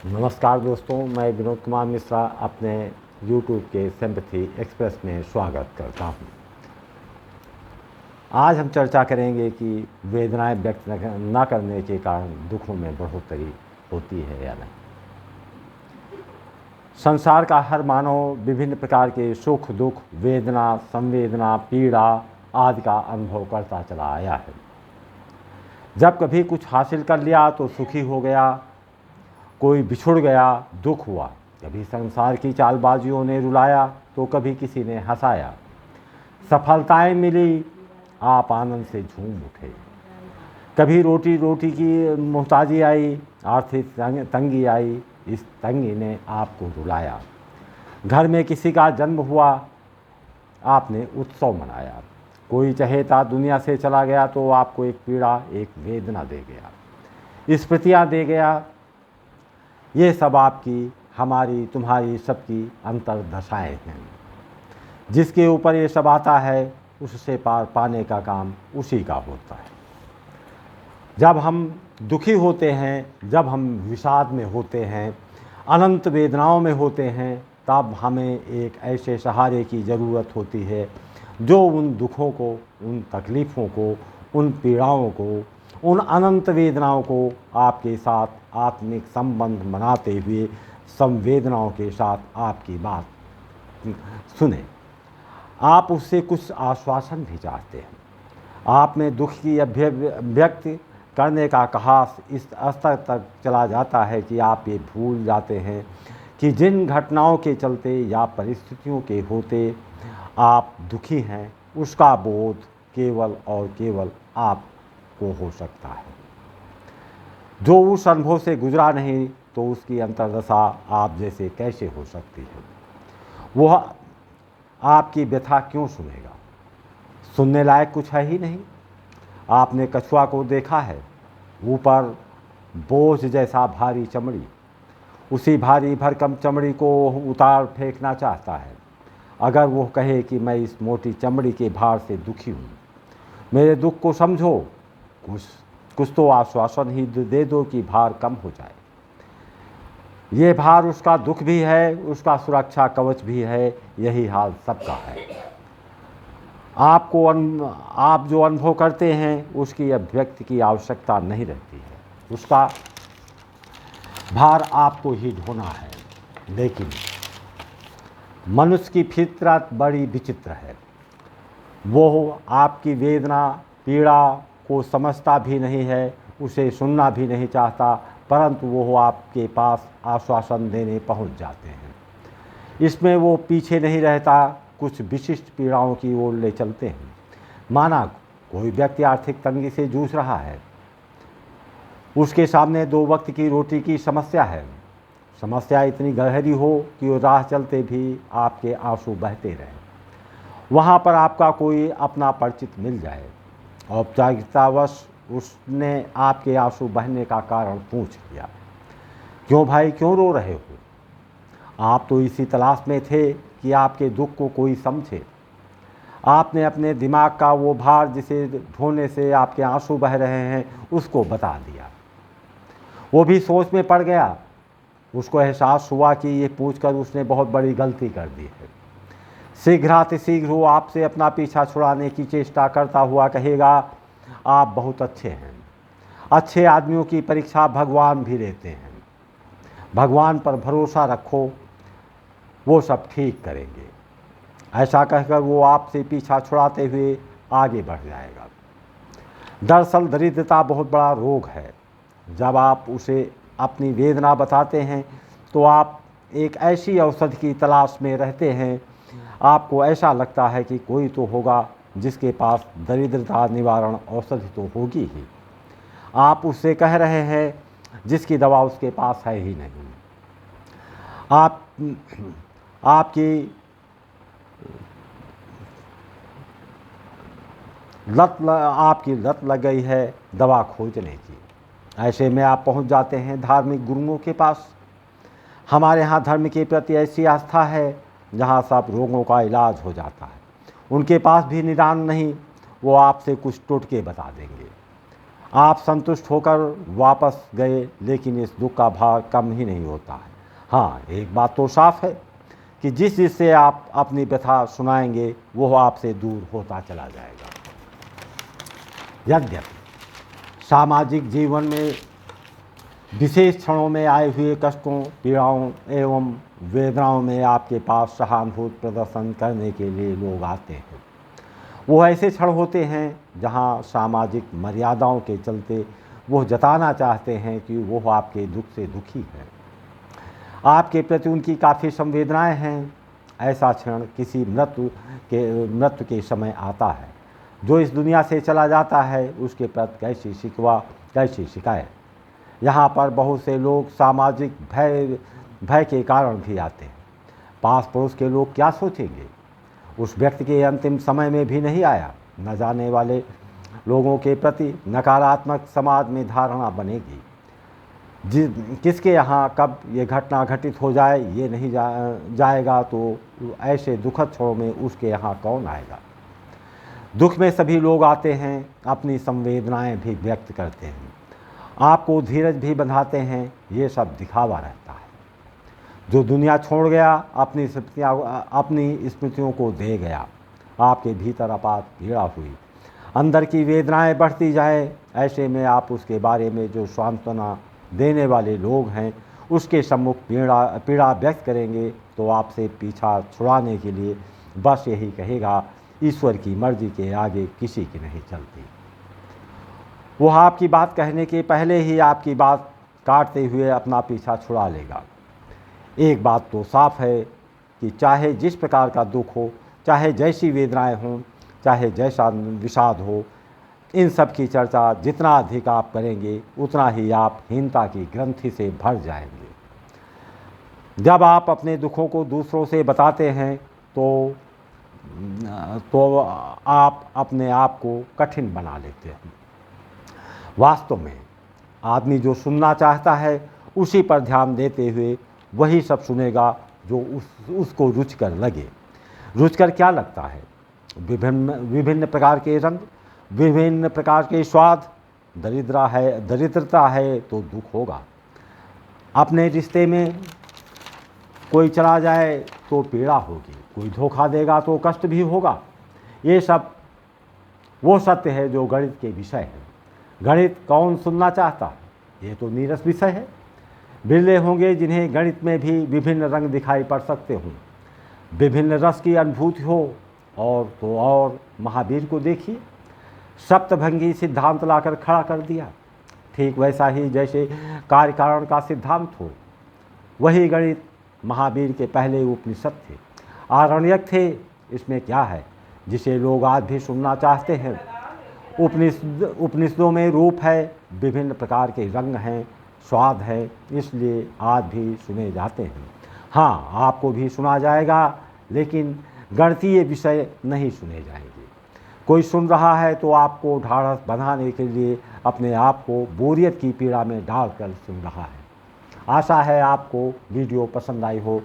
नमस्कार दोस्तों, मैं विनोद कुमार मिश्रा अपने YouTube के सिंपैथी एक्सप्रेस में स्वागत करता हूं। आज हम चर्चा करेंगे कि वेदनाएं व्यक्त न करने के कारण दुखों में बढ़ोतरी होती है या नहीं। संसार का हर मानव विभिन्न प्रकार के सुख, दुख, वेदना, संवेदना, पीड़ा आदि का अनुभव करता चला आया है। जब कभी कुछ हासिल कर लिया तो सुखी हो गया, कोई बिछुड़ गया, दुख हुआ। कभी संसार की चालबाजियों ने रुलाया तो कभी किसी ने हंसाया। सफलताएं मिली, आप आनंद से झूम उठे। कभी रोटी रोटी की मोहताजी आई, आर्थिक तंगी आई, इस तंगी ने आपको रुलाया। घर में किसी का जन्म हुआ, आपने उत्सव मनाया। कोई चहेता दुनिया से चला गया तो आपको एक पीड़ा, एक वेदना दे गया, स्मृतियाँ दे गया। ये सब आपकी, हमारी, तुम्हारी, सबकी अंतर्दशाएँ हैं। जिसके ऊपर ये सब आता है उससे पार पाने का काम उसी का होता है। जब हम दुखी होते हैं, जब हम विषाद में होते हैं, अनंत वेदनाओं में होते हैं, तब हमें एक ऐसे सहारे की ज़रूरत होती है जो उन दुखों को, उन तकलीफ़ों को, उन पीड़ाओं को, उन अनंत वेदनाओं को आपके साथ आत्मिक संबंध बनाते हुए संवेदनाओं के साथ आपकी बात सुने। आप उससे कुछ आश्वासन भी चाहते हैं। आप में दुख की अभिव्यक्त करने का कहास इस स्तर तक चला जाता है कि आप ये भूल जाते हैं कि जिन घटनाओं के चलते या परिस्थितियों के होते आप दुखी हैं, उसका बोध केवल और केवल आपको हो सकता है। जो उस अनुभव से गुजरा नहीं तो उसकी अंतर्दशा आप जैसे कैसे हो सकती है। वह आपकी व्यथा क्यों सुनेगा? सुनने लायक कुछ है ही नहीं। आपने कछुआ को देखा है, ऊपर बोझ जैसा भारी चमड़ी, उसी भारी भरकम चमड़ी को उतार फेंकना चाहता है। अगर वो कहे कि मैं इस मोटी चमड़ी के भार से दुखी हूँ, मेरे दुख को समझो, कुछ तो आश्वासन ही दे दो कि भार कम हो जाए। ये भार उसका दुख भी है, उसका सुरक्षा कवच भी है। यही हाल सबका है। आप जो अनुभव करते हैं उसकी अभिव्यक्ति की आवश्यकता नहीं रहती है, उसका भार आपको ही ढोना है। लेकिन मनुष्य की फितरत बड़ी विचित्र है। वो आपकी वेदना, पीड़ा को समझता भी नहीं है, उसे सुनना भी नहीं चाहता, परंतु वो आपके पास आश्वासन देने पहुंच जाते हैं। इसमें वो पीछे नहीं रहता, कुछ विशिष्ट पीड़ाओं की ओर ले चलते हैं। माना कोई व्यक्ति आर्थिक तंगी से जूझ रहा है, उसके सामने 2 वक्त की रोटी की समस्या है। समस्या इतनी गहरी हो कि वो राह चलते भी आपके आंसू बहते रहें। वहाँ पर आपका कोई अपना परिचित मिल जाए, औपचारिकतावश उसने आपके आंसू बहने का कारण पूछ लिया। क्यों भाई, क्यों रो रहे हो? आप तो इसी तलाश में थे कि आपके दुख को कोई समझे। आपने अपने दिमाग का वो भार जिसे ढोने से आपके आंसू बह रहे हैं उसको बता दिया। वो भी सोच में पड़ गया। उसको एहसास हुआ कि ये पूछकर उसने बहुत बड़ी गलती कर दी है। शीघ्रातिशीघ्र वो आपसे अपना पीछा छुड़ाने की चेष्टा करता हुआ कहेगा, आप बहुत अच्छे हैं। अच्छे आदमियों की परीक्षा भगवान भी लेते हैं। भगवान पर भरोसा रखो, वो सब ठीक करेंगे। ऐसा कहकर वो आपसे पीछा छुड़ाते हुए आगे बढ़ जाएगा। दरअसल दरिद्रता बहुत बड़ा रोग है। जब आप उसे अपनी वेदना बताते हैं तो आप एक ऐसी औषधि की तलाश में रहते हैं। आपको ऐसा लगता है कि कोई तो होगा जिसके पास दरिद्रता निवारण औषधि तो होगी ही। आप उससे कह रहे हैं जिसकी दवा उसके पास है ही नहीं। आपकी लत लग गई है दवा खोजने की। ऐसे में आप पहुंच जाते हैं धार्मिक गुरुओं के पास। हमारे यहाँ धर्म के प्रति ऐसी आस्था है जहाँ सब रोगों का इलाज हो जाता है। उनके पास भी निदान नहीं, वो आपसे कुछ टोटके बता देंगे। आप संतुष्ट होकर वापस गए, लेकिन इस दुख का भार कम ही नहीं होता है। हाँ, एक बात तो साफ है कि जिससे आप अपनी व्यथा सुनाएंगे वो आपसे दूर होता चला जाएगा। यद्यपि सामाजिक जीवन में विशेष क्षणों में आए हुए कष्टों, पीड़ाओं एवं वेदनाओं में आपके पास सहानुभूति प्रदर्शन करने के लिए लोग आते हैं। वो ऐसे क्षण होते हैं जहां सामाजिक मर्यादाओं के चलते वो जताना चाहते हैं कि वो आपके दुख से दुखी हैं, आपके प्रति उनकी काफ़ी संवेदनाएं हैं। ऐसा क्षण किसी मृत्यु के समय आता है। जो इस दुनिया से चला जाता है उसके प्रति कैसी शिकवा, कैसी शिकायत। यहाँ पर बहुत से लोग सामाजिक भय के कारण भी आते हैं। पास पड़ोस के लोग क्या सोचेंगे, उस व्यक्ति के अंतिम समय में भी नहीं आया। न जाने वाले लोगों के प्रति नकारात्मक समाज में धारणा बनेगी। किसके यहाँ कब ये घटना घटित हो जाए ये नहीं जाएगा, तो ऐसे दुखद क्षणों में उसके यहाँ कौन आएगा। दुख में सभी लोग आते हैं, अपनी संवेदनाएं भी व्यक्त करते हैं, आपको धीरज भी बंधाते हैं। ये सब दिखावा रहता है। जो दुनिया छोड़ गया अपनी स्मृतियों को दे गया। आपके भीतर अपात पीड़ा हुई, अंदर की वेदनाएं बढ़ती जाए। ऐसे में आप उसके बारे में जो सांत्वना देने वाले लोग हैं उसके सम्मुख पीड़ा व्यक्त करेंगे तो आपसे पीछा छुड़ाने के लिए बस यही कहेगा, ईश्वर की मर्जी के आगे किसी की नहीं चलती। वो आपकी बात कहने के पहले ही आपकी बात काटते हुए अपना पीछा छुड़ा लेगा। एक बात तो साफ है कि चाहे जिस प्रकार का दुख हो, चाहे जैसी वेदनाएं हों, चाहे जैसा विषाद हो, इन सब की चर्चा जितना अधिक आप करेंगे उतना ही आप हीनता की ग्रंथि से भर जाएंगे। जब आप अपने दुखों को दूसरों से बताते हैं तो आप अपने आप को कठिन बना लेते हैं। वास्तव में आदमी जो सुनना चाहता है उसी पर ध्यान देते हुए वही सब सुनेगा जो उसको रुचकर लगे। रुचकर क्या लगता है? विभिन्न प्रकार के रंग, विभिन्न प्रकार के स्वाद। दरिद्रता है तो दुख होगा। अपने रिश्ते में कोई चला जाए तो पीड़ा होगी, कोई धोखा देगा तो कष्ट भी होगा। ये सब वो सत्य है जो गणित के विषय है। गणित कौन सुनना चाहता है? ये तो नीरस विषय है। बिरले होंगे जिन्हें गणित में भी विभिन्न रंग दिखाई पड़ सकते हों, विभिन्न रस की अनुभूति हो। और तो और महावीर को देखिए, सप्तभंगी सिद्धांत लाकर खड़ा कर दिया। ठीक वैसा ही जैसे कार्य कारण का सिद्धांत हो, वही गणित महावीर के पहले उपनिषद थे, आरण्यक थे। इसमें क्या है जिसे लोग आज भी सुनना चाहते हैं? उपनिषदों में रूप है, विभिन्न प्रकार के रंग हैं, स्वाद है, इसलिए आज भी सुने जाते हैं। हाँ, आपको भी सुना जाएगा, लेकिन गणितीय विषय नहीं सुने जाएंगे। कोई सुन रहा है तो आपको ढाढ़स बंधाने के लिए अपने आप को बोरियत की पीड़ा में डालकर सुन रहा है। आशा है आपको वीडियो पसंद आई हो।